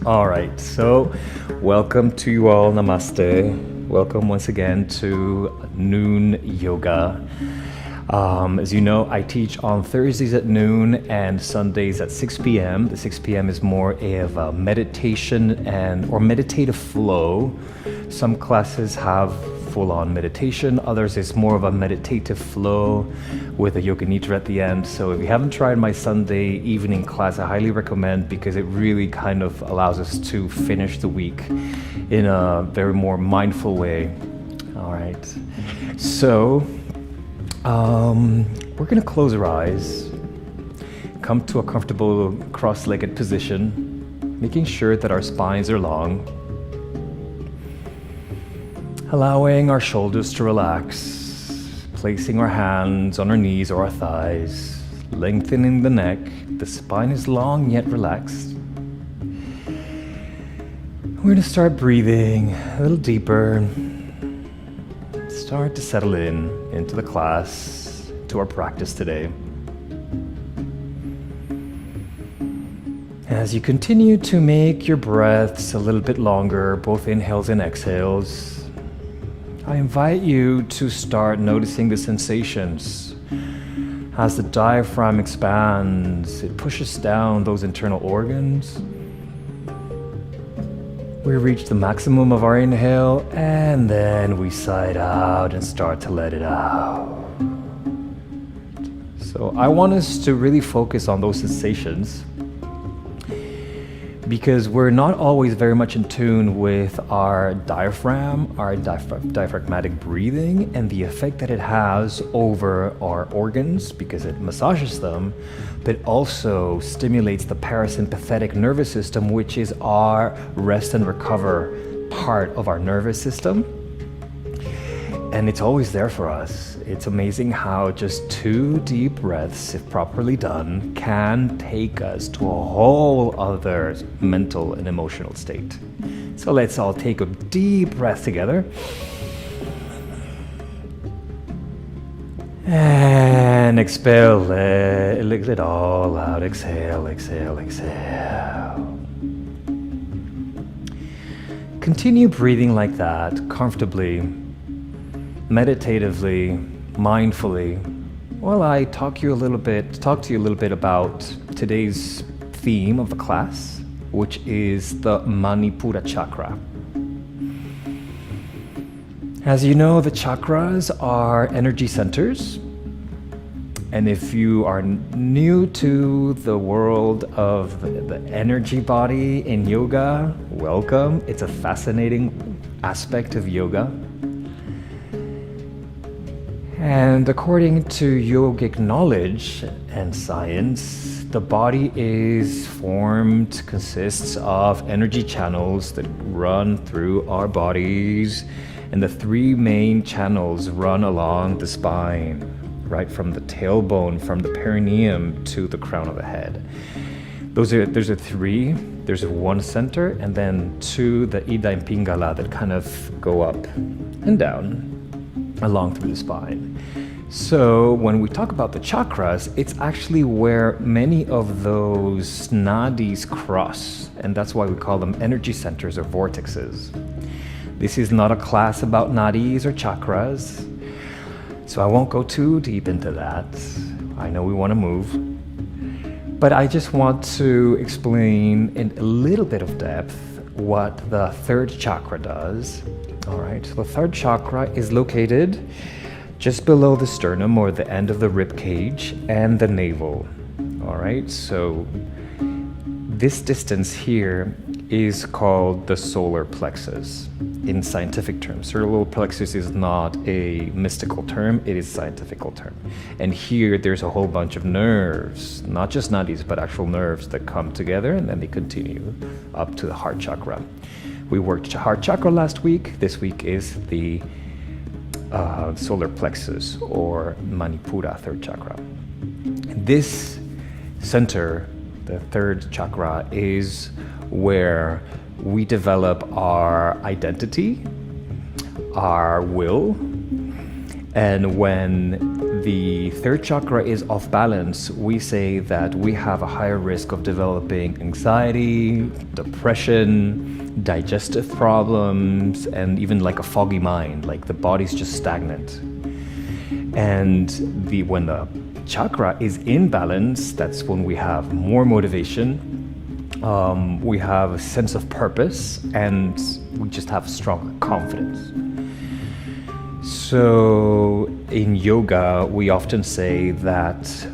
All right, so welcome to you all. Namaste. Welcome once again to Noon Yoga. As you know, I teach on Thursdays at noon and Sundays at 6 p.m. The 6 p.m. is more of a meditation or meditative flow. Some classes have full-on meditation, others is more of a meditative flow with a Yoga Nidra at the end. So if you haven't tried my Sunday evening class, I highly recommend, because it really kind of allows us to finish the week in a very more mindful way. All right, so we're gonna close our eyes, come to a comfortable cross-legged position, making sure that our spines are long, allowing our shoulders to relax, placing our hands on our knees or our thighs, lengthening the neck. The spine is long yet relaxed. We're going to start breathing a little deeper. Start to settle into the class, to our practice today. As you continue to make your breaths a little bit longer, both inhales and exhales, I invite you to start noticing the sensations. As the diaphragm expands, it pushes down those internal organs. We reach the maximum of our inhale, and then we sigh out and start to let it out. So I want us to really focus on those sensations, because we're not always very much in tune with our diaphragm, our diaphragmatic breathing, and the effect that it has over our organs, because it massages them, but also stimulates the parasympathetic nervous system, which is our rest and recover part of our nervous system. And it's always there for us. It's amazing how just 2 deep breaths, if properly done, can take us to a whole other mental and emotional state. So let's all take a deep breath together. And exhale, let it all out. Exhale, exhale, exhale. Continue breathing like that, comfortably, meditatively, mindfully, while I talk to you a little bit about today's theme of the class, which is the Manipura chakra. As you know, the chakras are energy centers, and if you are new to the world of the energy body in yoga, welcome. It's a fascinating aspect of yoga. And according to yogic knowledge and science, the body consists of energy channels that run through our bodies. And the 3 main channels run along the spine, right from the tailbone, from the perineum to the crown of the head. There's a 3. There's a 1 center, and then 2, the Ida and Pingala, that kind of go up and down along through the spine. So when we talk about the chakras, it's actually where many of those nadis cross, and that's why we call them energy centers or vortexes. This is not a class about nadis or chakras, so I won't go too deep into that. I know we want to move, but I just want to explain in a little bit of depth what the 3rd chakra does. All right, so the 3rd chakra is located just below the sternum, or the end of the rib cage, and the navel. All right, so this distance here is called the solar plexus in scientific terms. Solar plexus is not a mystical term, it is a scientific term. And here there's a whole bunch of nerves, not just nadis, but actual nerves that come together, and then they continue up to the heart chakra. We worked heart chakra last week. This week is the solar plexus, or Manipura, 3rd chakra. This center, the 3rd chakra, is where we develop our identity, our will, And when the third chakra is off balance, we say that we have a higher risk of developing anxiety, depression, digestive problems, and even like a foggy mind, like the body's just stagnant. And when the chakra is in balance, that's when we have more motivation, we have a sense of purpose, and we just have stronger confidence. So in yoga, we often say that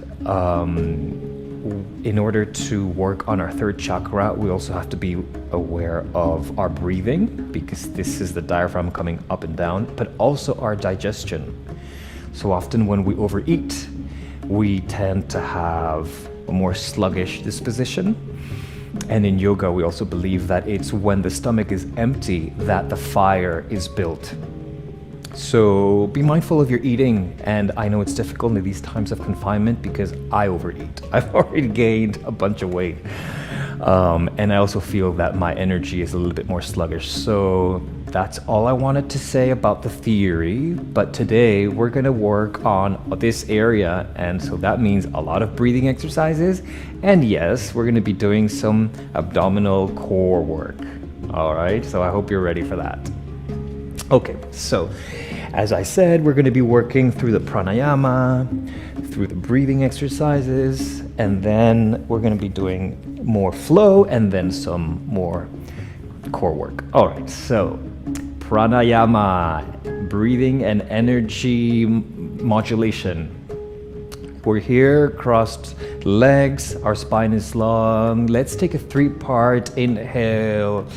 in order to work on our third chakra, we also have to be aware of our breathing, because this is the diaphragm coming up and down, but also our digestion. So often when we overeat, we tend to have a more sluggish disposition. And in yoga, we also believe that it's when the stomach is empty that the fire is built. So be mindful of your eating. And I know it's difficult in these times of confinement because I overeat. I've already gained a bunch of weight. And I also feel that my energy is a little bit more sluggish. So that's all I wanted to say about the theory. But today we're going to work on this area. And so that means a lot of breathing exercises. And yes, we're going to be doing some abdominal core work. All right. So I hope you're ready for that. Okay. So as I said, we're going to be working through the pranayama, through the breathing exercises, and then we're going to be doing more flow and then some more core work. All right, so pranayama, breathing and energy modulation. We're here, crossed legs, our spine is long. Let's take a 3-part inhale,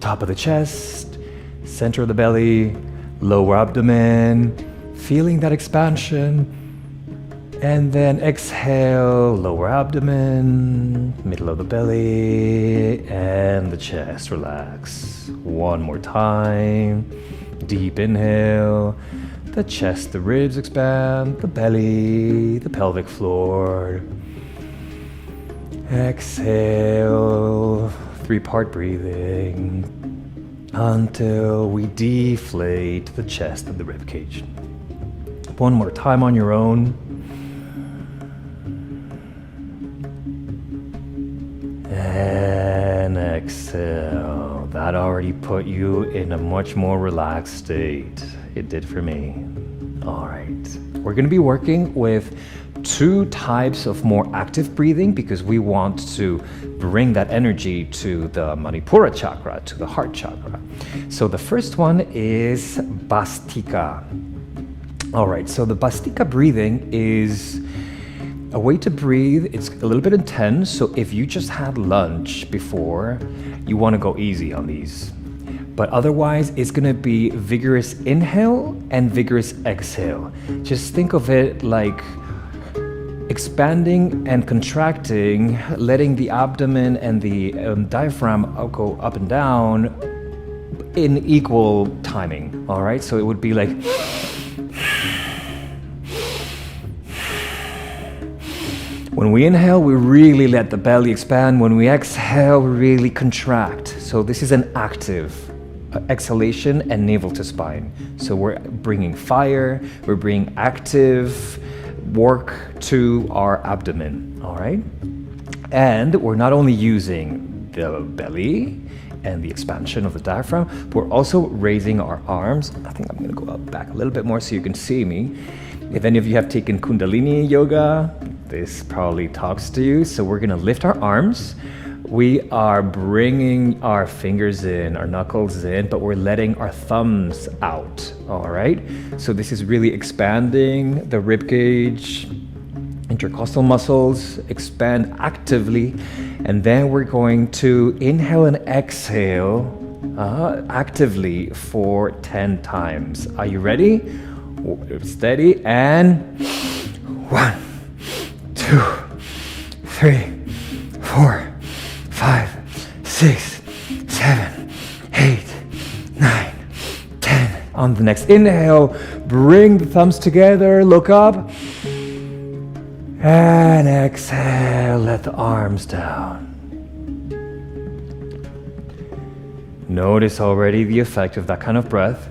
top of the chest, center of the belly, lower abdomen, feeling that expansion. And then exhale, lower abdomen, middle of the belly, and the chest, relax. One more time. Deep inhale, the chest, the ribs expand, the belly, the pelvic floor. Exhale, 3-part breathing until we deflate the chest and the rib cage. One more time on your own. And exhale. That already put you in a much more relaxed state. It did for me. All right. We're going to be working with 2 types of more active breathing because we want to bring that energy to the Manipura chakra, to the heart chakra. So the first one is Bhastika. All right. So the Bhastika breathing is a way to breathe. It's a little bit intense, so if you just had lunch before, you want to go easy on these. But otherwise, it's going to be vigorous inhale and vigorous exhale. Just think of it like expanding and contracting, letting the abdomen and the diaphragm go up and down in equal timing. All right, so it would be like when we inhale, we really let the belly expand. When we exhale, we really contract. So this is an active exhalation and navel to spine. So we're bringing fire, we're bringing active work to our abdomen, all right? And we're not only using the belly and the expansion of the diaphragm, but we're also raising our arms. I think I'm gonna go up back a little bit more so you can see me. If any of you have taken Kundalini yoga, this probably talks to you. So we're gonna lift our arms. We are bringing our fingers in, our knuckles in, but we're letting our thumbs out, all right? So this is really expanding the rib cage, intercostal muscles, expand actively. And then we're going to inhale and exhale actively for 10 times. Are you ready? Steady, and 1, 2, 3, 4, 5, 6, 7, 8, 9, 10. On the next inhale, bring the thumbs together, look up, and exhale, let the arms down. Notice already the effect of that kind of breath.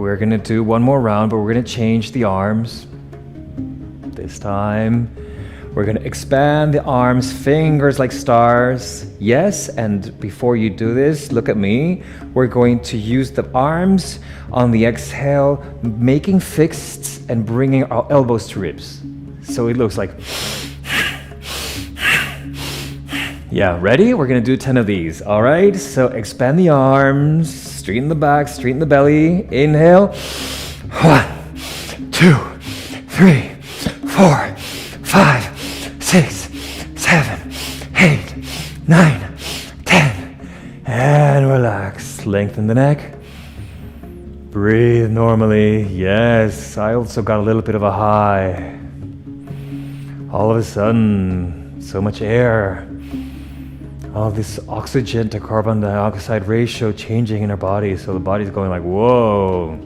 we're gonna do one more round, but we're gonna change the arms. This time, we're gonna expand the arms, fingers like stars. Yes, and before you do this, look at me. We're going to use the arms on the exhale, making fists and bringing our elbows to ribs. So it looks like, yeah, ready? We're gonna do 10 of these, all right? So expand the arms, straighten the back, straighten the belly. Inhale, 1, 2, 3, 4, 5, 6, 7, 8, 9, 10. And relax, lengthen the neck. Breathe normally. Yes, I also got a little bit of a high. All of a sudden, so much air. All this oxygen to carbon dioxide ratio changing in our body. So the body's going like, whoa.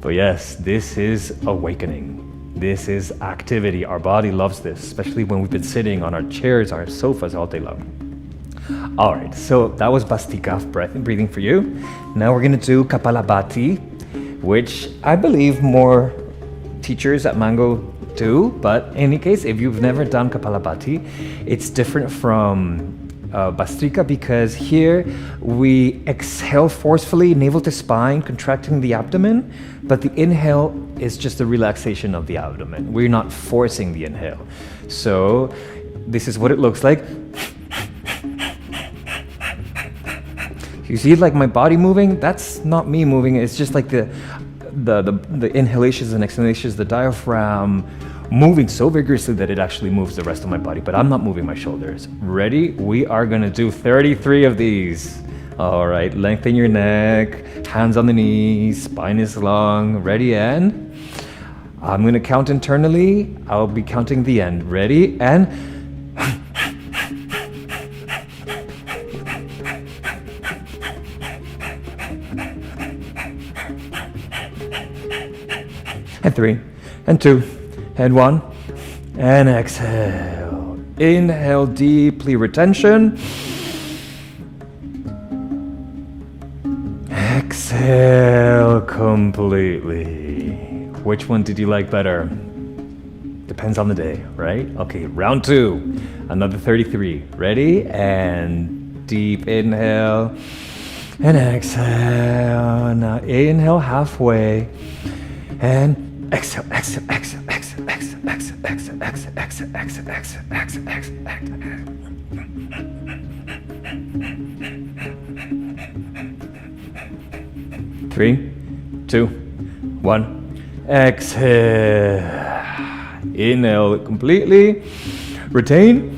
But yes, this is awakening. This is activity. Our body loves this, especially when we've been sitting on our chairs, our sofas all day long. All right, so that was Bastika breathing for you. Now we're going to do Kapalabhati, which I believe more teachers at Mango do. But in any case, if you've never done Kapalabhati, it's different from Bastrika because here we exhale forcefully, navel to spine, contracting the abdomen, but the inhale is just a relaxation of the abdomen. We're not forcing the inhale. So this is what it looks like. You see like my body moving? That's not me moving. It's just like the inhalations and exhalations, the diaphragm moving so vigorously that it actually moves the rest of my body, but I'm not moving my shoulders. Ready? We are gonna do 33 of these. All right, lengthen your neck, hands on the knees, spine is long. Ready, and I'm gonna count internally. I'll be counting the end. Ready, and and 3, and 2, and 1, and exhale. Inhale deeply, retention. Exhale completely. Which one did you like better? Depends on the day, right? Okay, round 2, another 33. Ready? And deep inhale, and exhale. Now inhale halfway, and exhale, exhale, exhale, exhale, exhale, exhale, exhale, exhale, exhale, exhale, exhale, exhale, exhale, exhale. 3, 2, 1. Exhale. Inhale completely. Retain.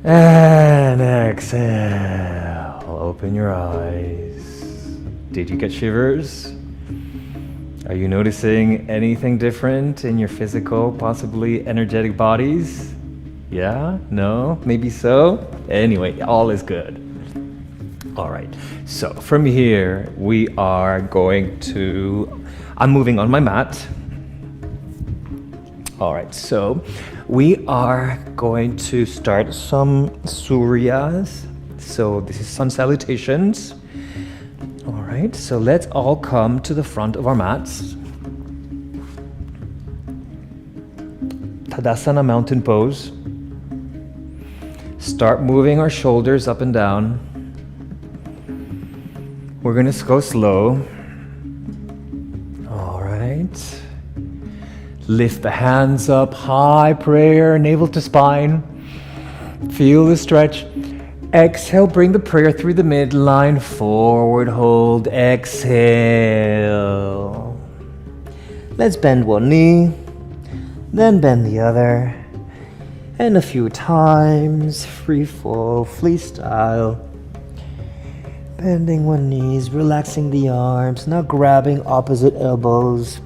And exhale. Open your eyes. Did you get shivers? Are you noticing anything different in your physical, possibly energetic bodies? Yeah? No? Maybe so? Anyway, all is good. All right. So from here, we are going to... I'm moving on my mat. All right. So we are going to start some suryas. So this is sun salutations. All right, so let's all come to the front of our mats. Tadasana mountain pose. Start moving our shoulders up and down. We're gonna go slow. All right. Lift the hands up, high prayer, navel to spine. Feel the stretch. Exhale, bring the prayer through the midline, forward hold, exhale. Let's bend one knee, then bend the other, and a few times, free fall, freestyle. Bending one knee, relaxing the arms, now grabbing opposite elbows.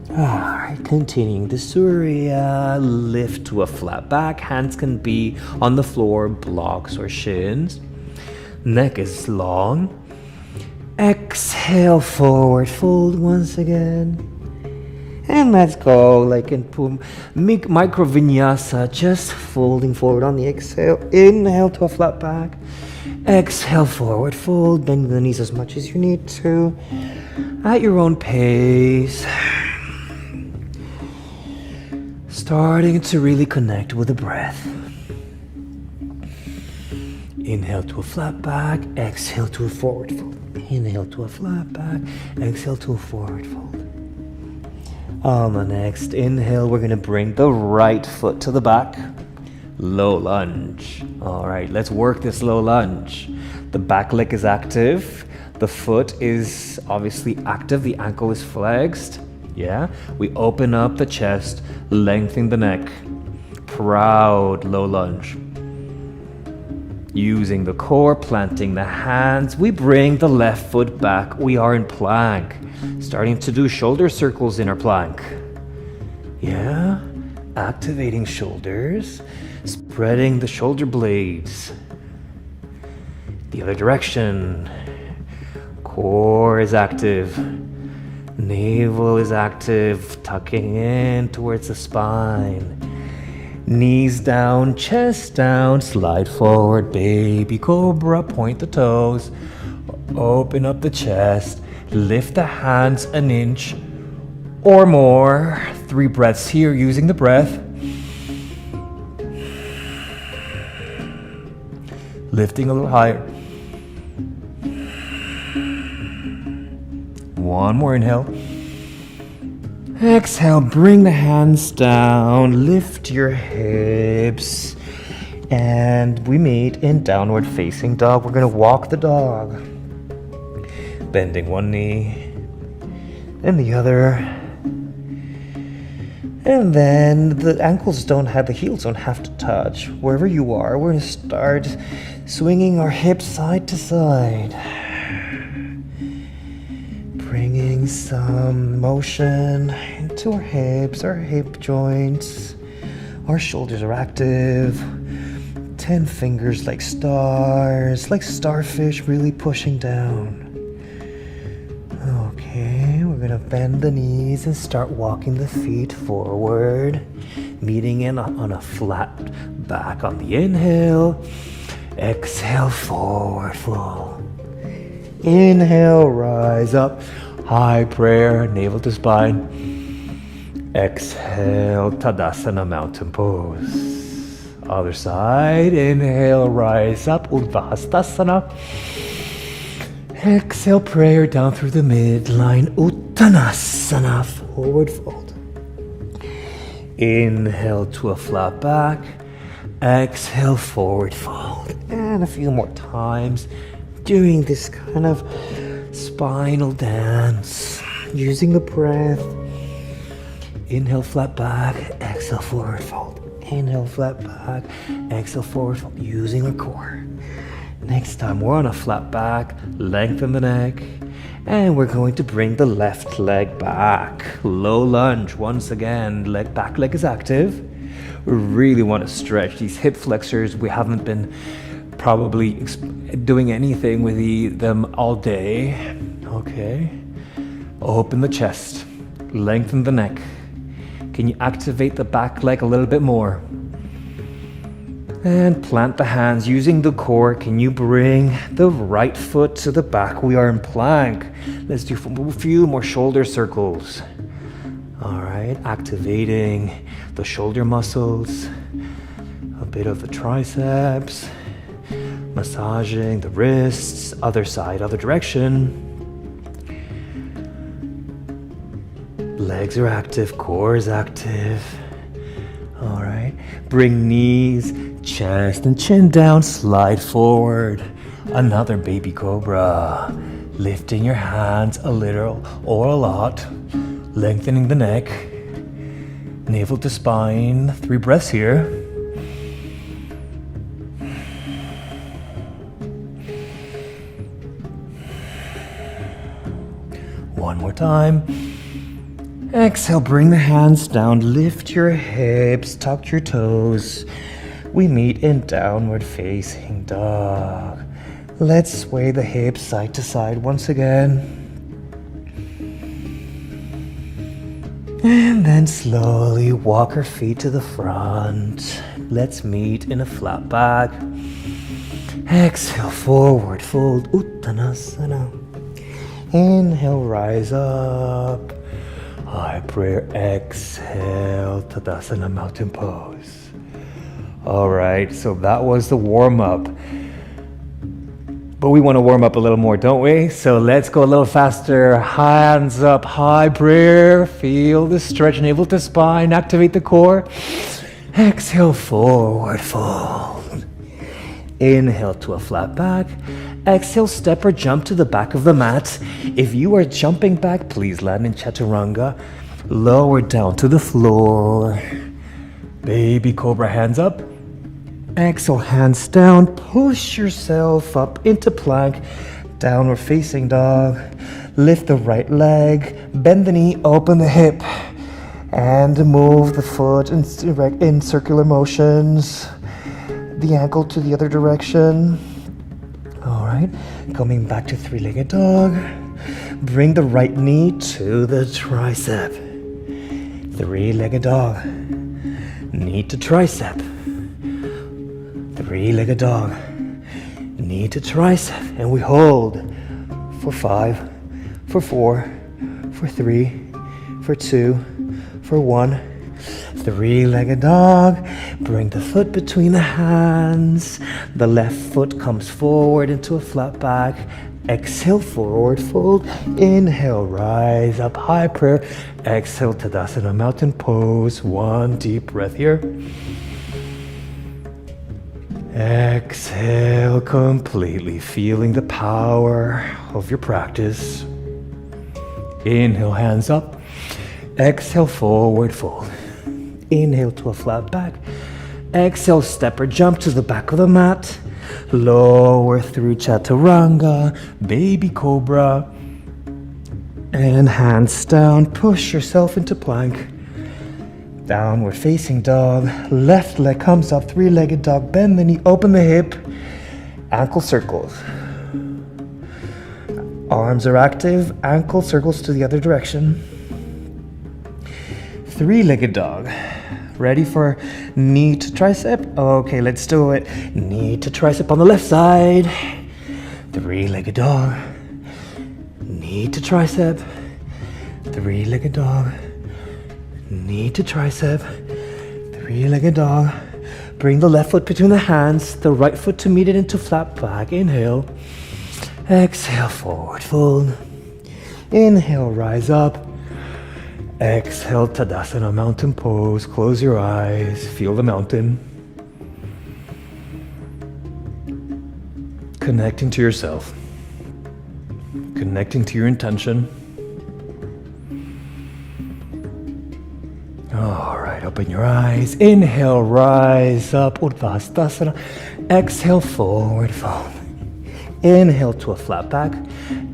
Alright, continuing the Surya, lift to a flat back. Hands can be on the floor, blocks or shins. Neck is long. Exhale, forward fold once again. And let's go like in micro vinyasa, just folding forward on the exhale. Inhale to a flat back. Exhale, forward fold. Bend the knees as much as you need to, at your own pace. Starting to really connect with the breath. Inhale to a flat back, exhale to a forward fold. Inhale to a flat back, exhale to a forward fold. On the next inhale, we're gonna bring the right foot to the back. Low lunge. All right, let's work this low lunge. The back leg is active. The foot is obviously active. The ankle is flexed. Yeah, we open up the chest, lengthen the neck. Proud low lunge. Using the core, planting the hands, we bring the left foot back. We are in plank. Starting to do shoulder circles in our plank. Yeah, activating shoulders, spreading the shoulder blades. The other direction. Core is active. Navel is active, tucking in towards the spine. Knees down, chest down, slide forward, baby cobra, point the toes, open up the chest, lift the hands an inch or more. 3 breaths here using the breath. Lifting a little higher. 1 more inhale. Exhale, bring the hands down, lift your hips, and we meet in downward facing dog. We're gonna walk the dog, bending one knee and the other. And then the ankles the heels don't have to touch. Wherever you are, we're gonna start swinging our hips side to side. Bringing some motion into our hips, our hip joints. Our shoulders are active. 10 fingers like stars, like starfish, really pushing down. Okay, we're gonna bend the knees and start walking the feet forward, meeting in on a flat back on the inhale. Exhale, forward fold. Inhale, rise up, high prayer, navel to spine. Exhale, Tadasana, mountain pose. Other side, inhale, rise up, Urdhva Hastasana. Exhale, prayer down through the midline, Uttanasana, forward fold. Inhale to a flat back, exhale, forward fold. And a few more times. Doing this kind of spinal dance, using the breath. Inhale, flat back, exhale, forward fold. Inhale, flat back, exhale, forward fold, using our core. Next time we're on a flat back, lengthen the neck, and we're going to bring the left leg back. Low lunge, once again, back leg is active. We really want to stretch these hip flexors. We haven't been probably doing anything with them all day. Okay. Open the chest. Lengthen the neck. Can you activate the back leg a little bit more? And plant the hands using the core. Can you bring the right foot to the back? We are in plank. Let's do a few more shoulder circles. All right. Activating the shoulder muscles. A bit of the triceps. Massaging the wrists, other side, other direction. Legs are active, core is active. All right, bring knees, chest and chin down, slide forward. Another baby cobra. Lifting your hands a little or a lot. Lengthening the neck. Navel to spine, 3 breaths here. One more time. Exhale, bring the hands down, lift your hips, tuck your toes. We meet in downward facing dog. Let's sway the hips side to side once again. And then slowly walk our feet to the front. Let's meet in a flat back. Exhale, forward fold, Uttanasana. Inhale, rise up. High prayer. Exhale, Tadasana, mountain pose. All right, so that was the warm-up. But we want to warm up a little more, don't we? So let's go a little faster. Hands up, high prayer. Feel the stretch, navel to spine. Activate the core. Exhale, forward fold. Inhale to a flat back. Exhale, step or jump to the back of the mat. If you are jumping back, please land in chaturanga. Lower down to the floor. Baby cobra, hands up. Exhale, hands down. Push yourself up into plank. Downward facing dog. Lift the right leg. Bend the knee, open the hip. And move the foot in circular motions. The ankle to the other direction. All right, coming back to three-legged dog. Bring the right knee to the tricep. Three-legged dog. Knee to tricep. Three-legged dog. Knee to tricep. And we hold for 5, for 4, for 3, for 2, for 1. Three-legged dog. Bring the foot between the hands. The left foot comes forward into a flat back. Exhale, forward fold. Inhale, rise up, high prayer. Exhale, Tadasana, mountain pose. One deep breath here. Exhale, completely feeling the power of your practice. Inhale, hands up. Exhale, forward fold. Inhale to a flat back. Exhale, step or jump to the back of the mat. Lower through chaturanga, baby cobra. And hands down, push yourself into plank. Downward facing dog. Left leg comes up, three-legged dog. Bend the knee, open the hip. Ankle circles. Arms are active, ankle circles to the other direction. Three-legged dog. Ready for knee to tricep? Okay, let's do it. Knee to tricep on the left side. Three-legged dog. Knee to tricep. Three-legged dog. Knee to tricep. Three-legged dog. Bring the left foot between the hands. The right foot to meet it into flat back. Inhale. Exhale, forward fold. Inhale, rise up. Exhale, Tadasana, mountain pose. Close your eyes. Feel the mountain. Connecting to yourself. Connecting to your intention. All right, open your eyes. Inhale, rise up, Urdhva. Exhale, forward fold. Inhale to a flat back.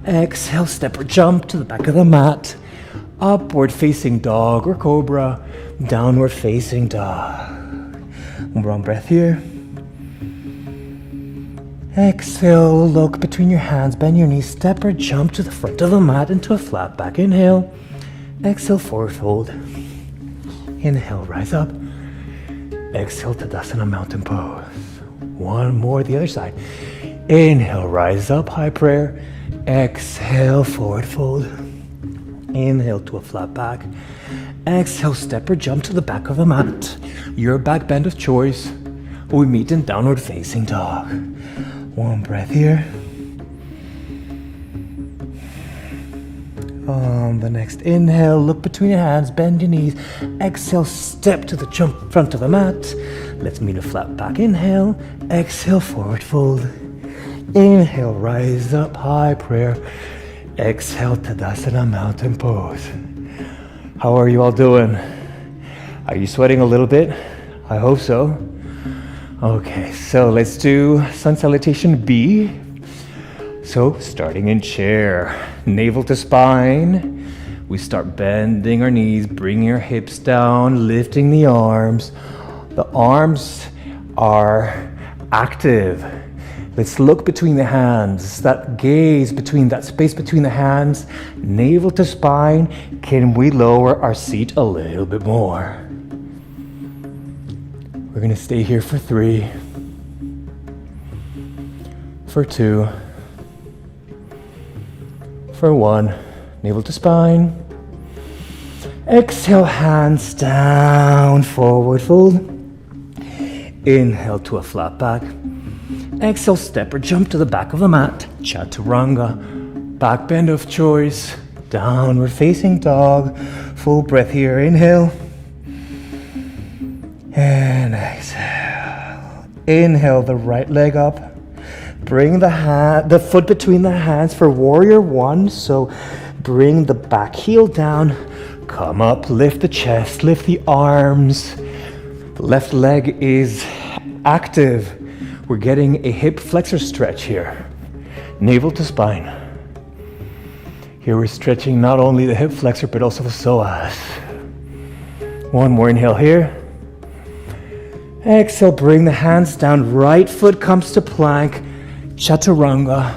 Exhale, step or jump to the back of the mat. Upward facing dog or cobra. Downward facing dog. One breath here. Exhale, look between your hands, bend your knees, step or jump to the front of the mat into a flat back. Inhale. Exhale, forward fold. Inhale, rise up. Exhale, Tadasana, mountain pose. One more, the other side. Inhale, rise up, high prayer. Exhale, forward fold. Inhale to a flat back. Exhale, step or jump to the back of the mat. Your back bend of choice. We meet in downward facing dog. One breath here. On the next inhale, look between your hands, bend your knees. Exhale, step to the front of the mat. Let's meet a flat back. Inhale. Exhale, forward fold. Inhale, rise up, high prayer. Exhale, Tadasana, mountain pose. How are you all doing? Are you sweating a little bit? I hope so. Okay, so let's do sun salutation B. So starting in chair, navel to spine. We start bending our knees, bringing our hips down, lifting the arms. The arms are active. Let's look between the hands, that gaze between that space between the hands, navel to spine. Can we lower our seat a little bit more? We're gonna stay here for 3. for 2, for 1. Navel to spine. Exhale, hands down, forward fold. Inhale to a flat back. Exhale, step or jump to the back of the mat. Chaturanga. Back bend of choice. Downward facing dog. Full breath here. Inhale. And exhale. Inhale the right leg up. Bring the foot between the hands for warrior 1. So bring the back heel down. Come up, lift the chest, lift the arms. The left leg is active. We're getting a hip flexor stretch here. Navel to spine. Here we're stretching not only the hip flexor, but also the psoas. 1 more inhale here. Exhale, bring the hands down. Right foot comes to plank. Chaturanga.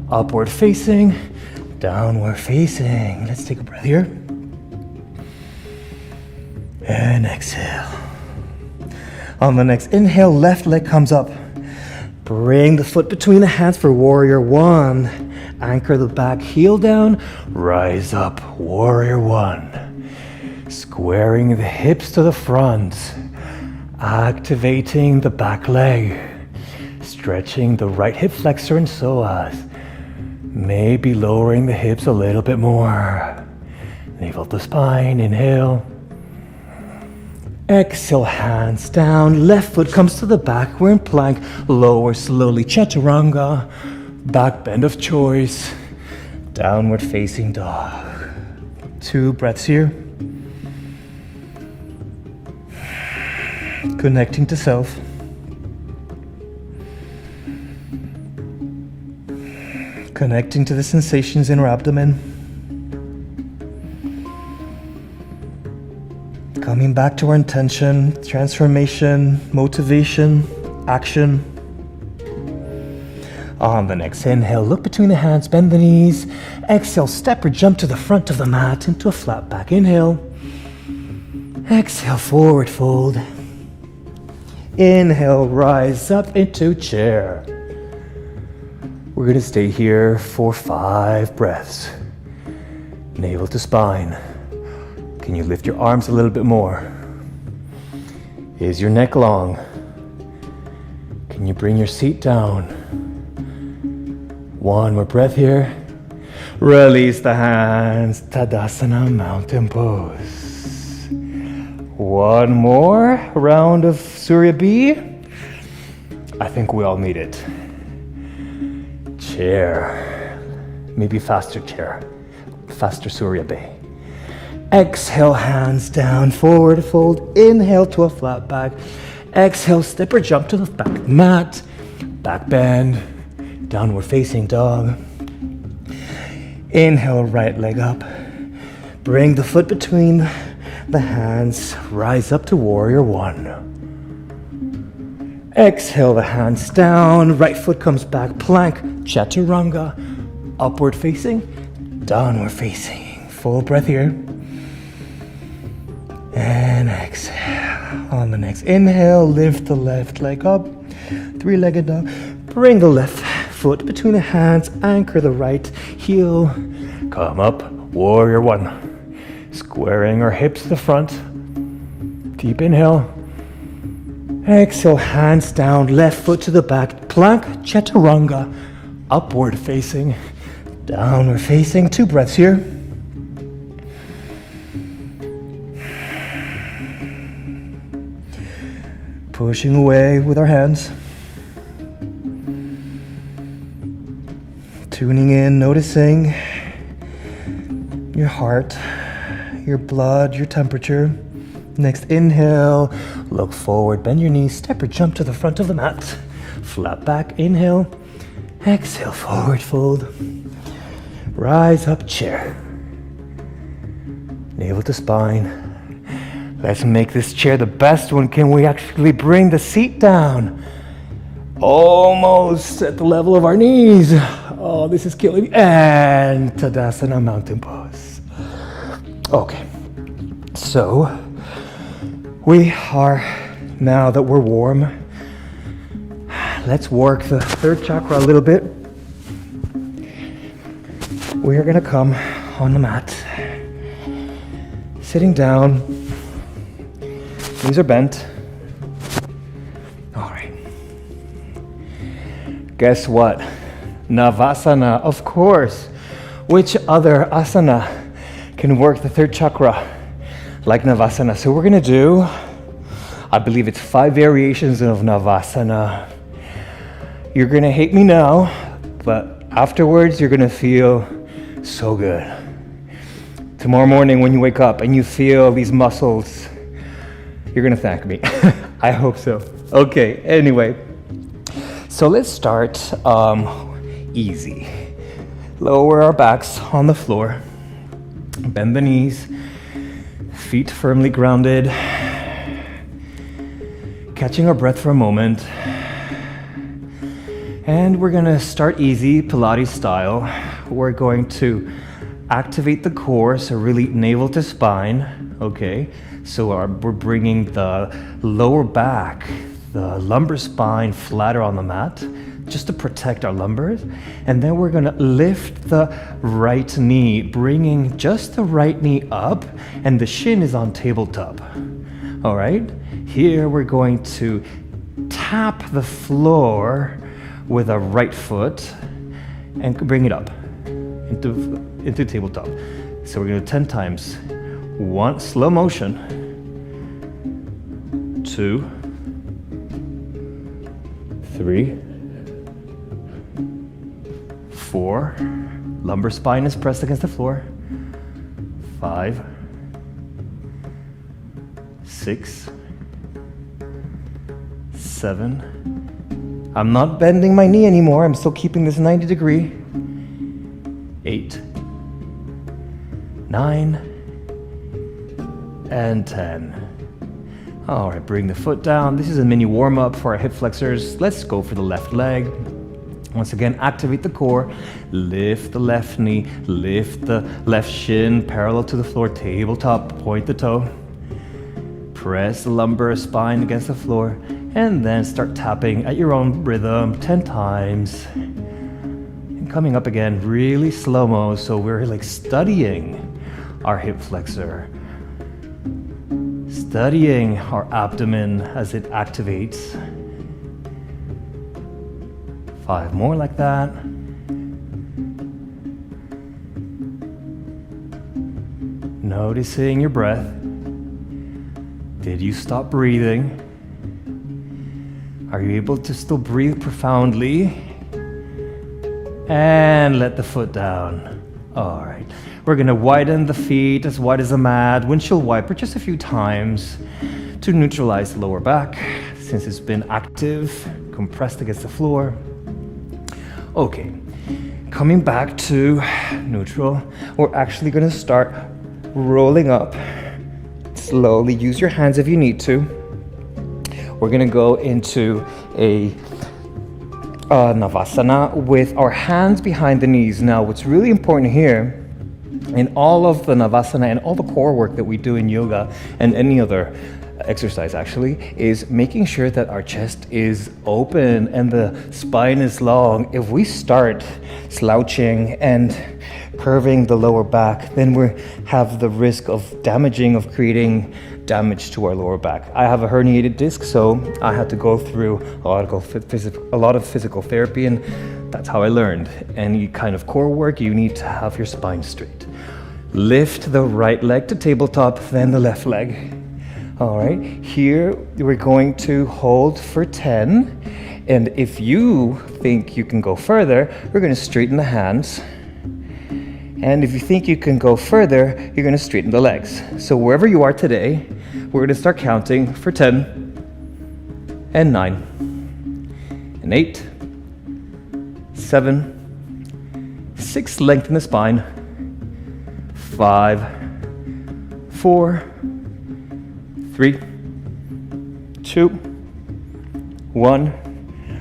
Upward facing, downward facing. Let's take a breath here. And exhale. On the next inhale, left leg comes up. Bring the foot between the hands for warrior 1. Anchor the back heel down. Rise up, warrior 1. Squaring the hips to the front. Activating the back leg. Stretching the right hip flexor and psoas. Maybe lowering the hips a little bit more. Navel to spine, inhale. Exhale, hands down. Left foot comes to the back. We're in plank. Lower slowly, chaturanga. Back bend of choice. Downward facing dog. 2 breaths here. Connecting to self. Connecting to the sensations in our abdomen. Coming back to our intention, transformation, motivation, action. On the next inhale, look between the hands, bend the knees. Exhale, step or jump to the front of the mat into a flat back. Inhale. Exhale, forward fold. Inhale, rise up into chair. We're going to stay here for 5 breaths. Navel to spine. Can you lift your arms a little bit more? Is your neck long? Can you bring your seat down? 1 more breath here. Release the hands. Tadasana, mountain pose. 1 more round of Surya B. I think we all need it. Chair. Maybe faster chair. Faster Surya B. Exhale, hands down, forward fold. Inhale to a flat back. Exhale, step or jump to the back mat. Back bend. Downward facing dog. Inhale, right leg up. Bring the foot between the hands. Rise up to warrior 1. Exhale, the hands down. Right foot comes back. Plank. Chaturanga. Upward facing. Downward facing. Full breath here. And exhale. On the next inhale, lift the left leg up. 3-legged dog. Bring the left foot between the hands. Anchor the right heel. Come up, warrior 1. Squaring our hips to the front. Deep inhale. Exhale, hands down. Left foot to the back. Plank, chaturanga. Upward facing. Downward facing. 2 breaths here. Pushing away with our hands. Tuning in, noticing your heart, your blood, your temperature. Next inhale, look forward, bend your knees, step or jump to the front of the mat. Flat back, inhale. Exhale, forward fold. Rise up, chair. Navel to spine. Let's make this chair the best one. Can we actually bring the seat down? Almost at the level of our knees. Oh, this is killing me. And Tadasana, mountain pose. Okay. So, we are, now that we're warm, let's work the third chakra a little bit. We're gonna come on the mat, sitting down, knees are bent. All right. Guess what? Navasana, of course. Which other asana can work the third chakra like Navasana? So we're gonna do, I believe it's 5 variations of Navasana. You're gonna hate me now, but afterwards you're gonna feel so good. Tomorrow morning when you wake up and you feel these muscles, you're gonna thank me. I hope so. Okay, anyway. So let's start easy. Lower our backs on the floor. Bend the knees. Feet firmly grounded. Catching our breath for a moment. And we're gonna start easy, Pilates style. We're going to activate the core, so really navel to spine, okay? So we're bringing the lower back, the lumbar spine flatter on the mat, just to protect our lumbars. And then we're gonna lift the right knee, bringing just the right knee up, and the shin is on tabletop, all right? Here we're going to tap the floor with our right foot and bring it up into tabletop. So we're gonna do 10 times. 1, slow motion. 2, 3, 4, lumbar spine is pressed against the floor. 5, 6, 7. I'm not bending my knee anymore. I'm still keeping this 90 degree. 8, 9, and 10. All right, bring the foot down. This is a mini warm-up for our hip flexors. Let's go for the left leg. Once again, activate the core. Lift the left knee. Lift the left shin parallel to the floor. Tabletop, point the toe. Press the lumbar spine against the floor. And then start tapping at your own rhythm 10 times. And coming up again, really slow-mo, so we're like studying our hip flexor. Studying our abdomen as it activates. 5 more like that. Noticing your breath. Did you stop breathing? Are you able to still breathe profoundly? And let the foot down. All right. We're gonna widen the feet as wide as the mat, windshield wiper just a few times to neutralize the lower back since it's been active, compressed against the floor. Okay, coming back to neutral, we're actually gonna start rolling up. Slowly, use your hands if you need to. We're gonna go into a Navasana with our hands behind the knees. Now, what's really important here, in all of the Navasana and all the core work that we do in yoga and any other exercise actually, is making sure that our chest is open and the spine is long. If we start slouching and curving the lower back, then we have the risk of creating damage to our lower back. I have a herniated disc, so I had to go through a lot of physical therapy, and that's how I learned. Any kind of core work, you need to have your spine straight. Lift the right leg to tabletop, then the left leg. All right, here we're going to hold for 10. And if you think you can go further, we're going to straighten the hands. And if you think you can go further, you're going to straighten the legs. So wherever you are today, we're going to start counting for 10 and 9 and 8, 7, 6, lengthen the spine, 5, 4, 3, 2, 1.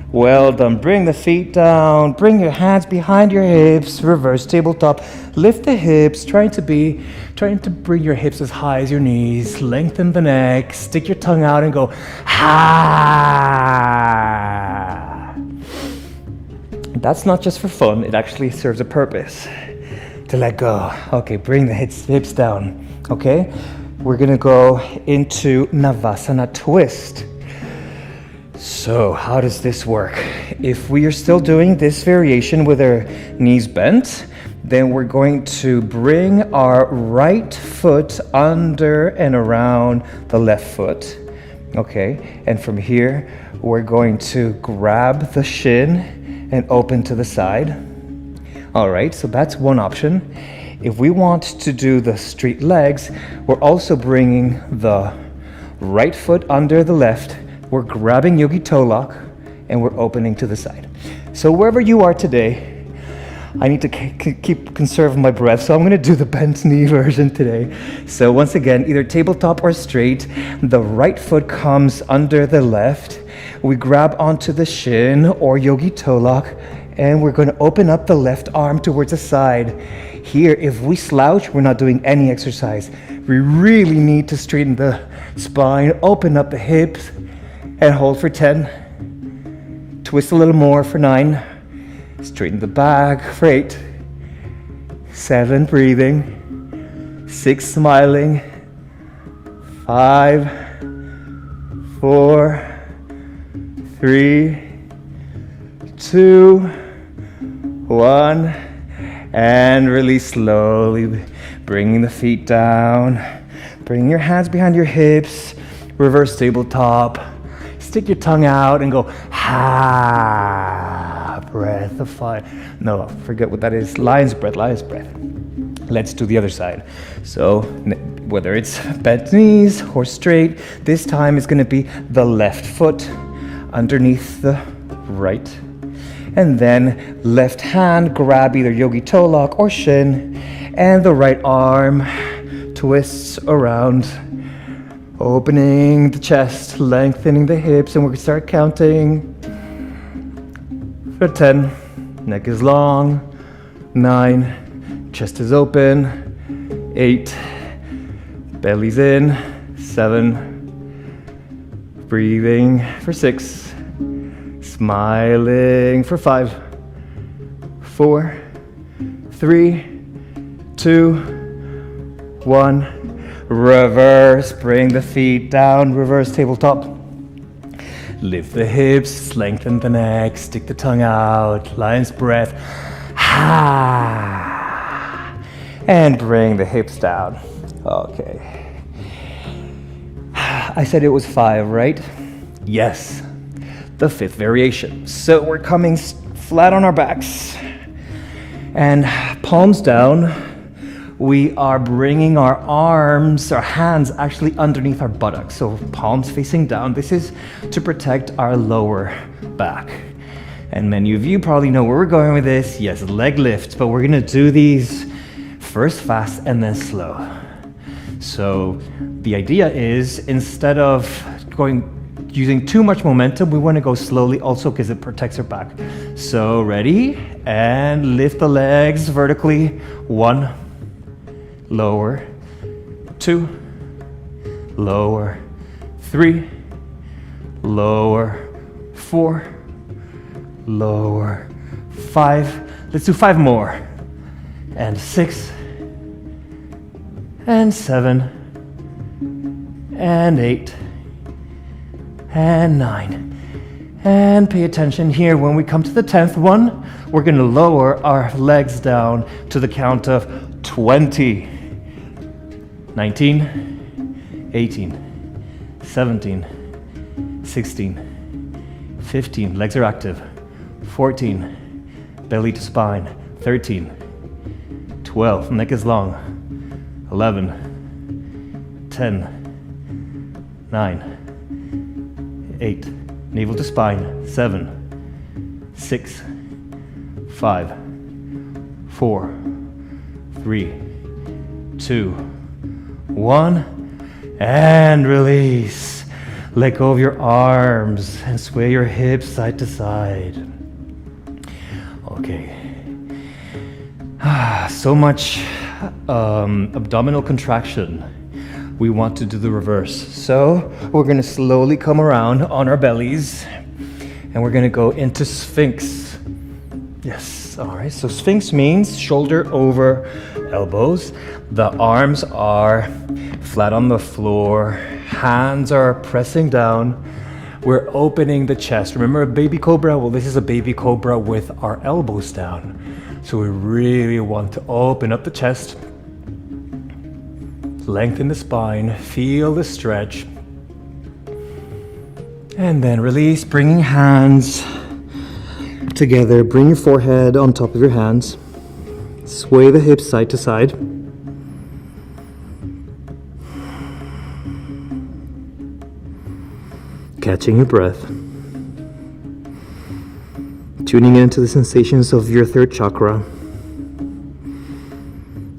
Well done. Bring the feet down. Bring your hands behind your hips. Reverse tabletop. Lift the hips. Trying to bring your hips as high as your knees. Lengthen the neck. Stick your tongue out and go, ha. That's not just for fun, it actually serves a purpose. To let go. Okay, bring the hips down. Okay, we're gonna go into Navasana twist. So how does this work? If we are still doing this variation with our knees bent, then we're going to bring our right foot under and around the left foot. Okay, and from here, we're going to grab the shin and open to the side. All right, so that's one option. If we want to do the straight legs, we're also bringing the right foot under the left. We're grabbing yogi toe lock and we're opening to the side. So wherever you are today, I need to keep conserve my breath, so I'm going to do the bent knee version today. So once again, either tabletop or straight, the right foot comes under the left. We grab onto the shin or yogi toe lock, and we're going to open up the left arm towards the side. Here, if we slouch, we're not doing any exercise. We really need to straighten the spine, open up the hips, and hold for 10. Twist a little more for 9. Straighten the back for 8. 7, breathing. 6, smiling. 5, 4, 3, 2, 1, and release slowly, bringing the feet down, bring your hands behind your hips, reverse tabletop, stick your tongue out and go, ha, breath of fire. No, forget what that is, lion's breath. Let's do the other side. So whether it's bent knees or straight, this time is going to be the left foot underneath the right. And then left hand, grab either yogi toe lock or shin, and the right arm twists around, opening the chest, lengthening the hips, and we're going to start counting for 10. Neck is long. 9. Chest is open. 8. Belly's in. 7. Breathing for 6. Smiling for 5, 4, 3, 2, 1. Reverse, bring the feet down, reverse tabletop. Lift the hips, lengthen the neck, stick the tongue out, lion's breath. Ha! And bring the hips down. Okay. I said it was 5, right? Yes. The 5th variation. So we're coming flat on our backs and palms down. We are bringing our arms, our hands actually underneath our buttocks. So palms facing down. This is to protect our lower back. And many of you probably know where we're going with this. Yes, leg lifts, but we're gonna do these first fast and then slow. So the idea is instead of using too much momentum, we want to go slowly also because it protects our back. So ready, and lift the legs vertically. 1, lower. 2, lower. 3, lower. 4, lower. 5, let's do 5 more. And 6, and 7, and 8, and 9. And pay attention here, when we come to the 10th one, we're going to lower our legs down to the count of 20. 19, 18, 17, 16, 15, legs are active. 14, belly to spine. 13, 12, neck is long. 11, 10, 9, 8, navel to spine. 7, 6, 5, 4, 3, 2, 1, and release. Let go of your arms and sway your hips side to side. Okay. So much abdominal contraction. We want to do the reverse. So we're going to slowly come around on our bellies and we're going to go into Sphinx. Yes, all right. So Sphinx means shoulder over elbows. The arms are flat on the floor. Hands are pressing down. We're opening the chest. Remember a baby cobra? Well, this is a baby cobra with our elbows down. So we really want to open up the chest. Lengthen the spine. Feel the stretch. And then release, bringing hands together. Bring your forehead on top of your hands. Sway the hips side to side. Catching your breath. Tuning into the sensations of your third chakra.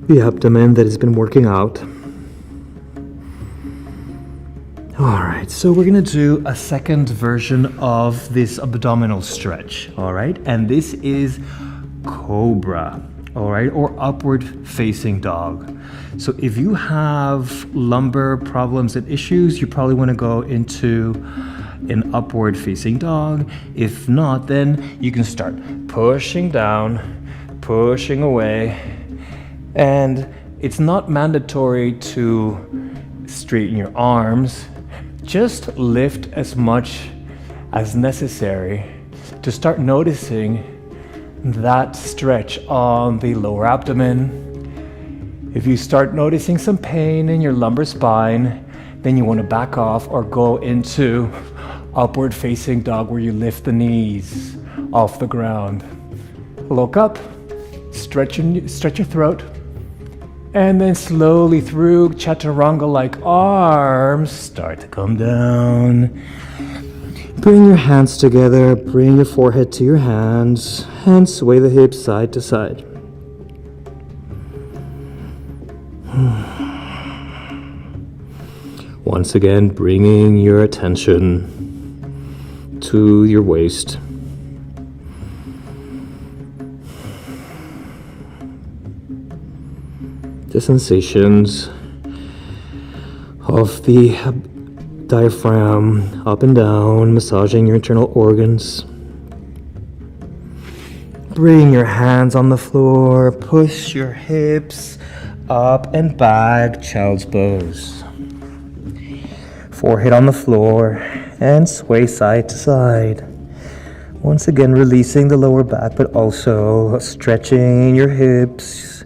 The abdomen that has been working out. Alright, so we're gonna do a second version of this abdominal stretch, alright? And this is cobra, alright, or upward facing dog. So if you have lumbar problems and issues, you probably wanna go into an upward facing dog. If not, then you can start pushing down, pushing away. And it's not mandatory to straighten your arms. Just lift as much as necessary to start noticing that stretch on the lower abdomen. If you start noticing some pain in your lumbar spine, then you want to back off or go into upward facing dog where you lift the knees off the ground. Look up, stretch your throat. And then slowly through chaturanga-like arms, start to come down. Bring your hands together, bring your forehead to your hands, and sway the hips side to side. Once again, bringing your attention to your waist. The sensations of the diaphragm up and down, massaging your internal organs. Bring your hands on the floor, push your hips up and back, child's pose. Forehead on the floor and sway side to side. Once again, releasing the lower back, but also stretching your hips.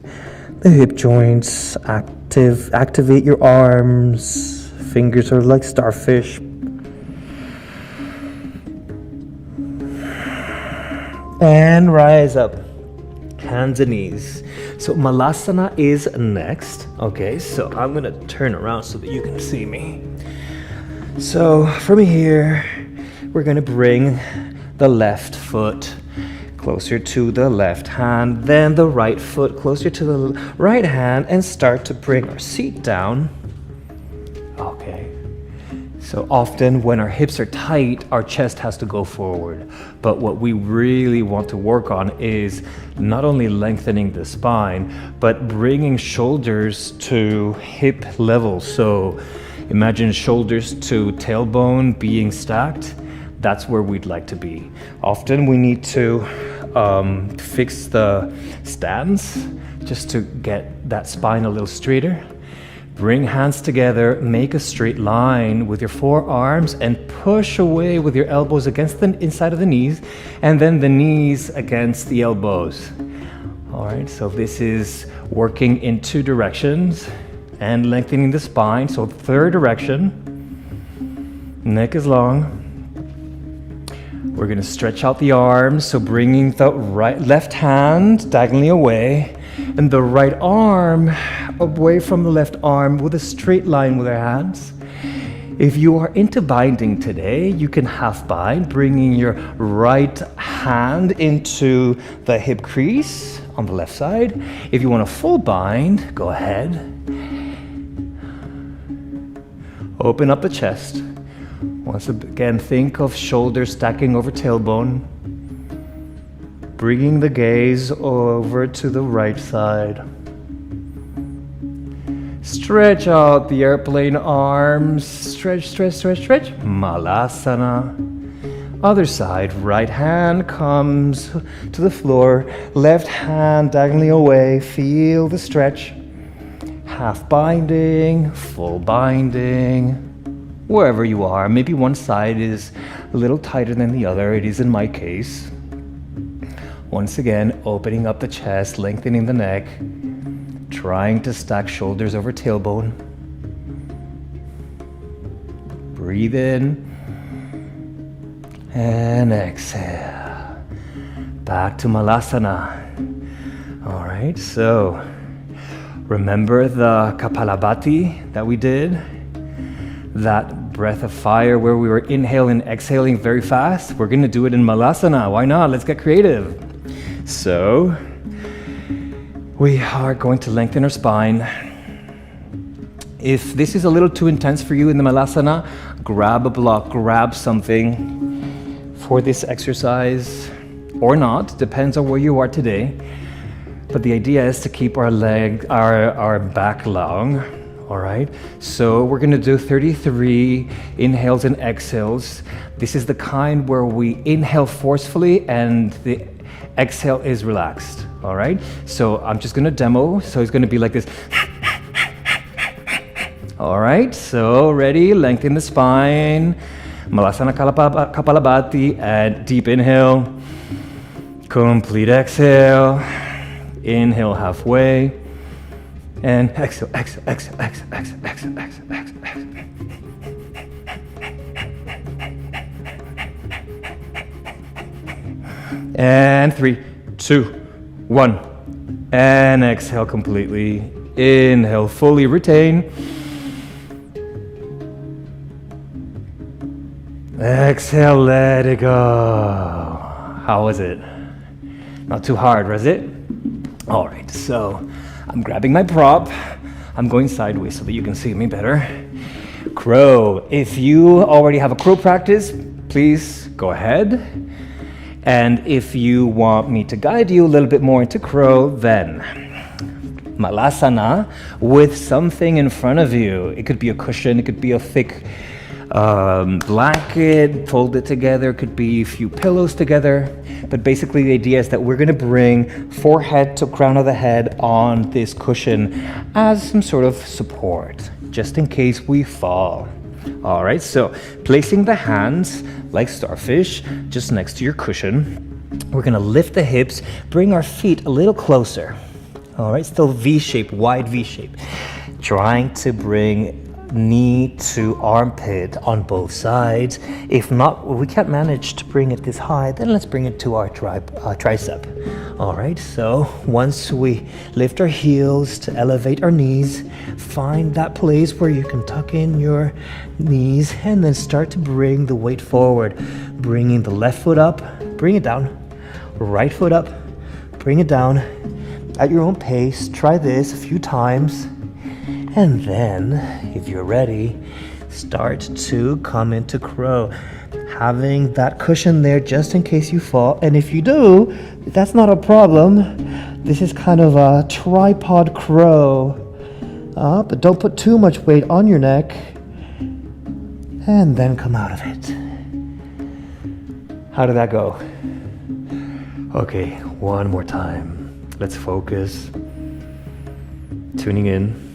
The hip joints, activate your arms. Fingers are like starfish. And rise up. Hands and knees. So Malasana is next. Okay, so I'm gonna turn around so that you can see me. So from here, we're gonna bring the left foot closer to the left hand, then the right foot closer to the right hand, and start to bring our seat down. Okay. So often when our hips are tight, our chest has to go forward. But what we really want to work on is not only lengthening the spine, but bringing shoulders to hip level. So imagine shoulders to tailbone being stacked. That's where we'd like to be. Often we need to fix the stance just to get that spine a little straighter. Bring hands together, make a straight line with your forearms and push away with your elbows against the inside of the knees and then the knees against the elbows. All right, so this is working in two directions and lengthening the spine. So third direction, neck is long. We're gonna stretch out the arms, so bringing the left hand diagonally away, and the right arm away from the left arm with a straight line with our hands. If you are into binding today, you can half bind, bringing your right hand into the hip crease on the left side. If you want a full bind, go ahead. Open up the chest. Once again, think of shoulders stacking over tailbone. Bringing the gaze over to the right side. Stretch out the airplane arms. Stretch, stretch, stretch, stretch. Malasana. Other side, right hand comes to the floor, left hand diagonally away, feel the stretch. Half binding, full binding, wherever you are. Maybe one side is a little tighter than the other, it is in my case. Once again, opening up the chest, lengthening the neck, trying to stack shoulders over tailbone. Breathe in and exhale. Back to Malasana. All right, so remember the Kapalabhati that we did? That breath of fire where we were inhaling and exhaling very fast? We're gonna do it in Malasana. Why not? Let's get creative. So, we are going to lengthen our spine. If this is a little too intense for you in the Malasana, grab a block, grab something for this exercise, or not, depends on where you are today. But the idea is to keep our back long, all right? So we're gonna do 33 inhales and exhales. This is the kind where we inhale forcefully and the exhale is relaxed, all right? So I'm just gonna demo, so it's gonna be like this. All right, so ready, lengthen the spine. Malasana Kapalabhati, and deep inhale. Complete exhale. Inhale halfway. And exhale, exhale, exhale, exhale, exhale, exhale, exhale, exhale, exhale. And 3, 2, 1. And exhale completely. Inhale, fully retain. Exhale, let it go. How was it? Not too hard, was it? All right, so I'm grabbing my prop. I'm going sideways so that you can see me better. Crow. If you already have a crow practice, please go ahead. And if you want me to guide you a little bit more into crow, then Malasana with something in front of you. It could be a cushion, it could be a thick blanket, fold it together, it could be a few pillows together. But basically the idea is that we're gonna bring forehead to crown of the head on this cushion as some sort of support, just in case we fall. All right, so placing the hands like starfish just next to your cushion. We're gonna lift the hips, bring our feet a little closer. All right, still V-shape, wide V-shape. Trying to bring knee to armpit on both sides. If not, we can't manage to bring it this high, then let's bring it to our tricep. All right, so once we lift our heels to elevate our knees, find that place where you can tuck in your knees and then start to bring the weight forward. Bringing the left foot up, bring it down. Right foot up, bring it down. At your own pace, try this a few times. And then, if you're ready, start to come into crow. Having that cushion there just in case you fall. And if you do, that's not a problem. This is kind of a tripod crow. But don't put too much weight on your neck. And then come out of it. How did that go? Okay, one more time. Let's focus. Tuning in.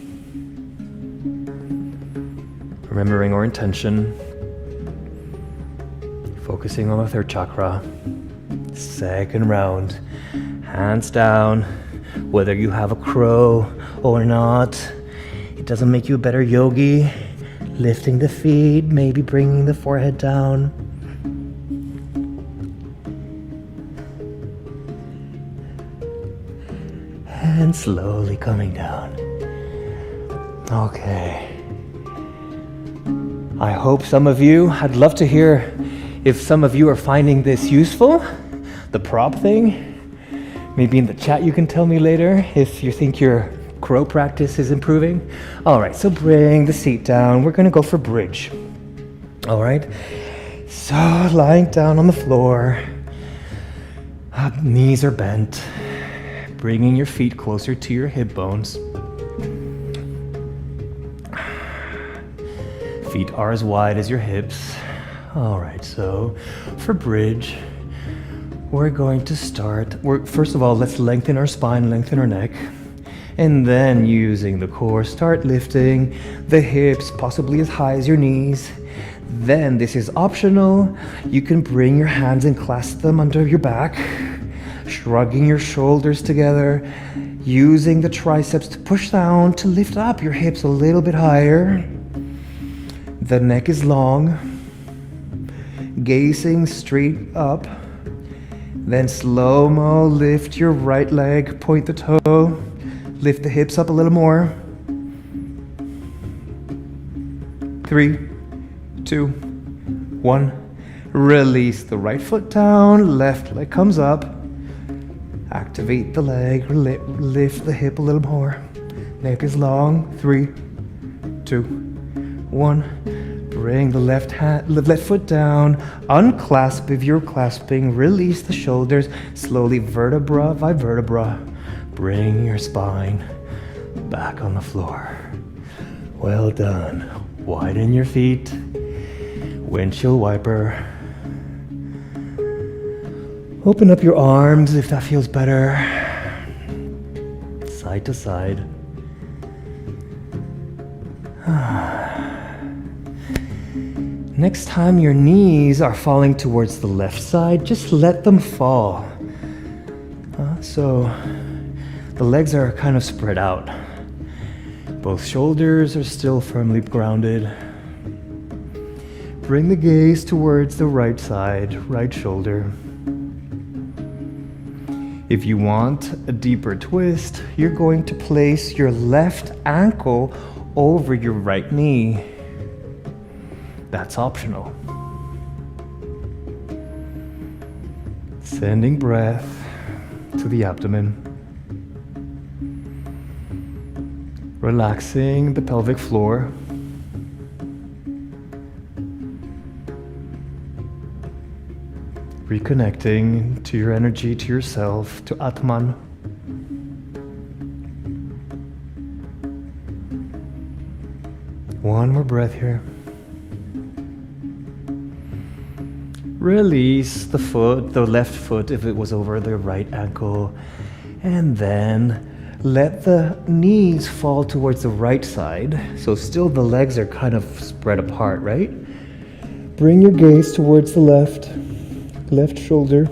Remembering our intention, focusing on the third chakra. Second round, hands down. Whether you have a crow or not, it doesn't make you a better yogi. Lifting the feet, maybe bringing the forehead down. And slowly coming down. Okay. I hope some of you, I'd love to hear if some of you are finding this useful, the prop thing. Maybe in the chat you can tell me later if you think your crow practice is improving. All right, so bring the seat down. We're gonna go for bridge. All right, so lying down on the floor, knees are bent, bringing your feet closer to your hip bones. Feet are as wide as your hips. All right, so for bridge, we're going to start. First of all, let's lengthen our spine, lengthen our neck. And then using the core, start lifting the hips, possibly as high as your knees. Then this is optional. You can bring your hands and clasp them under your back, shrugging your shoulders together, using the triceps to push down to lift up your hips a little bit higher. The neck is long, gazing straight up. Then slow-mo, lift your right leg, point the toe. Lift the hips up a little more. 3, 2, 1. Release the right foot down, left leg comes up. Activate the leg, lift the hip a little more. Neck is long. 3, 2, 1. Bring the left foot down. Unclasp if you're clasping. Release the shoulders slowly, vertebra by vertebra. Bring your spine back on the floor. Well done. Widen your feet. Windshield wiper. Open up your arms if that feels better. Side to side. Next time your knees are falling towards the left side, just let them fall. So the legs are kind of spread out. Both shoulders are still firmly grounded. Bring the gaze towards the right side, right shoulder. If you want a deeper twist, you're going to place your left ankle over your right knee. That's optional. Sending breath to the abdomen. Relaxing the pelvic floor. Reconnecting to your energy, to yourself, to Atman. One more breath here. Release the foot, the left foot if it was over the right ankle, and then let the knees fall towards the right side. So still the legs are kind of spread apart, right? Bring your gaze towards the left shoulder,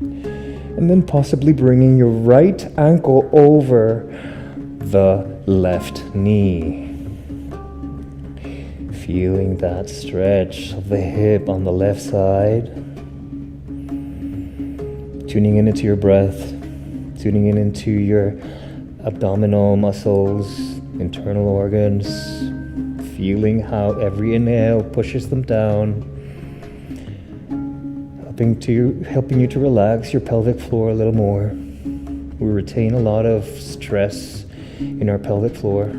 and then possibly bringing your right ankle over the left knee. Feeling that stretch of the hip on the left side. Tuning in into your breath, tuning in into your abdominal muscles, internal organs, feeling how every inhale pushes them down, helping you to relax your pelvic floor a little more. We retain a lot of stress in our pelvic floor.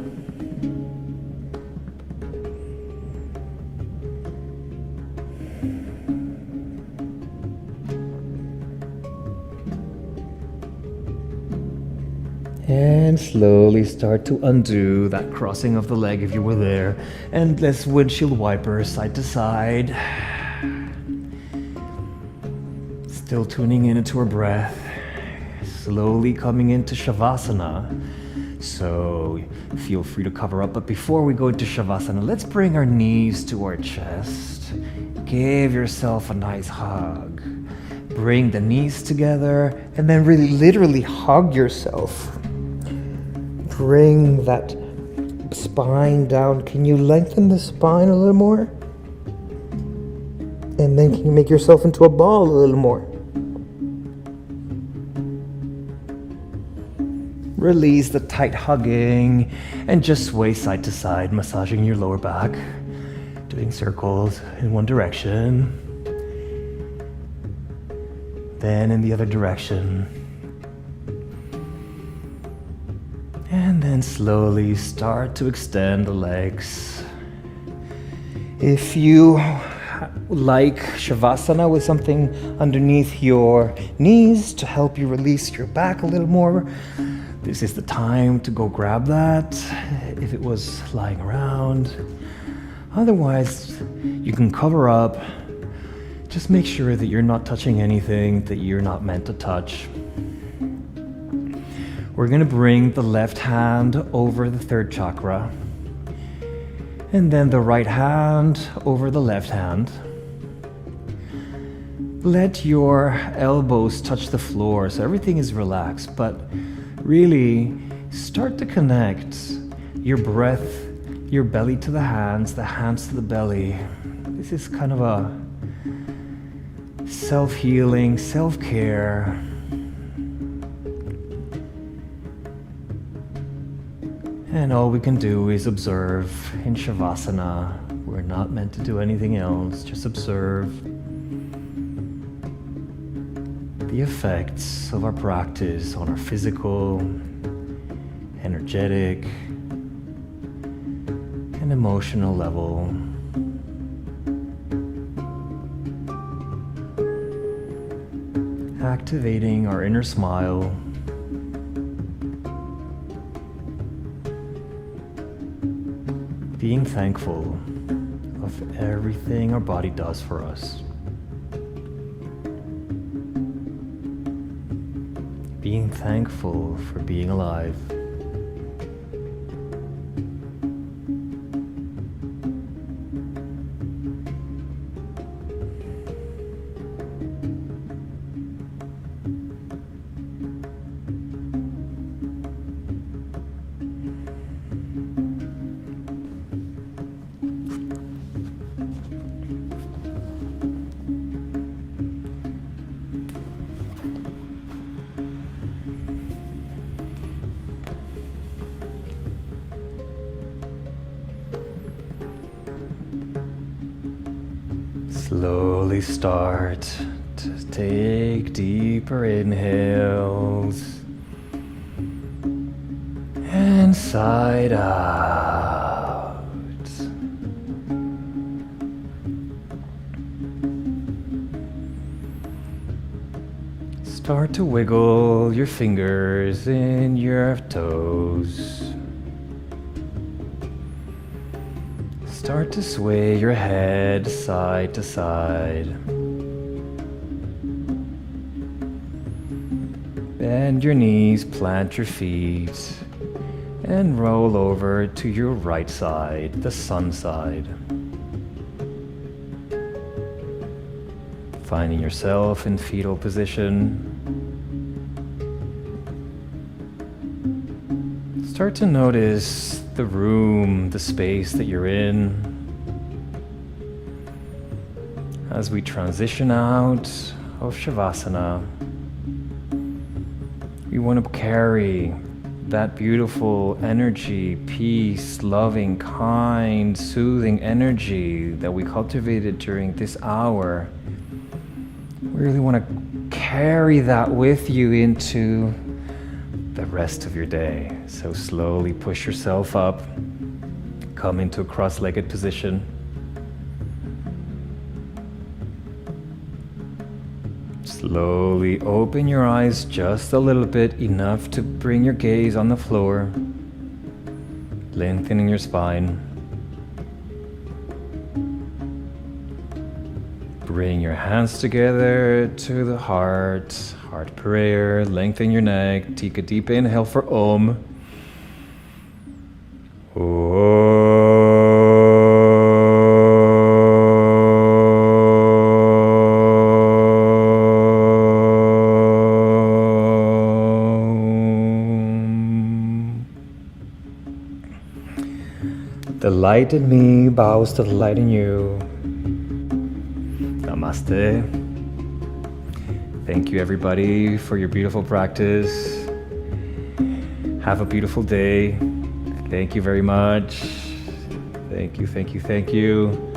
And slowly start to undo that crossing of the leg if you were there. And let's windshield wiper side to side. Still tuning in into our breath. Slowly coming into Shavasana. So feel free to cover up. But before we go into Shavasana, let's bring our knees to our chest. Give yourself a nice hug. Bring the knees together and then really literally hug yourself. Bring that spine down. Can you lengthen the spine a little more? And then can you make yourself into a ball a little more? Release the tight hugging and just sway side to side, massaging your lower back, doing circles in one direction, then in the other direction. And then slowly start to extend the legs. If you like Shavasana with something underneath your knees to help you release your back a little more, this is the time to go grab that if it was lying around. Otherwise, you can cover up Just make sure that you're not touching anything that you're not meant to touch. We're going to bring the left hand over the third chakra, and then the right hand over the left hand. Let your elbows touch the floor so everything is relaxed, but really start to connect your breath, your belly to the hands to the belly. This is kind of a self-healing, self-care. And all we can do is observe in Shavasana. We're not meant to do anything else, just observe the effects of our practice on our physical, energetic, and emotional level. Activating our inner smile. Being thankful of everything our body does for us. Being thankful for being alive. Slowly start to take deeper inhales and side out. Start to wiggle your fingers and your toes. Start to sway your head side to side. Bend your knees, plant your feet, and roll over to your right side, the sun side. Finding yourself in fetal position. Start to notice the room, the space that you're in. As we transition out of Shavasana, we want to carry that beautiful energy, peace, loving, kind, soothing energy that we cultivated during this hour. We really want to carry that with you into the rest of your day. So slowly push yourself up, come into a cross-legged position. Slowly open your eyes just a little bit, enough to bring your gaze on the floor, lengthening your spine. Bring your hands together to the heart prayer, lengthen your neck, take a deep inhale for Om. The light in me bows to the light in you. Namaste. Thank you, everybody, for your beautiful practice. Have a beautiful day. Thank you very much. Thank you, thank you, thank you.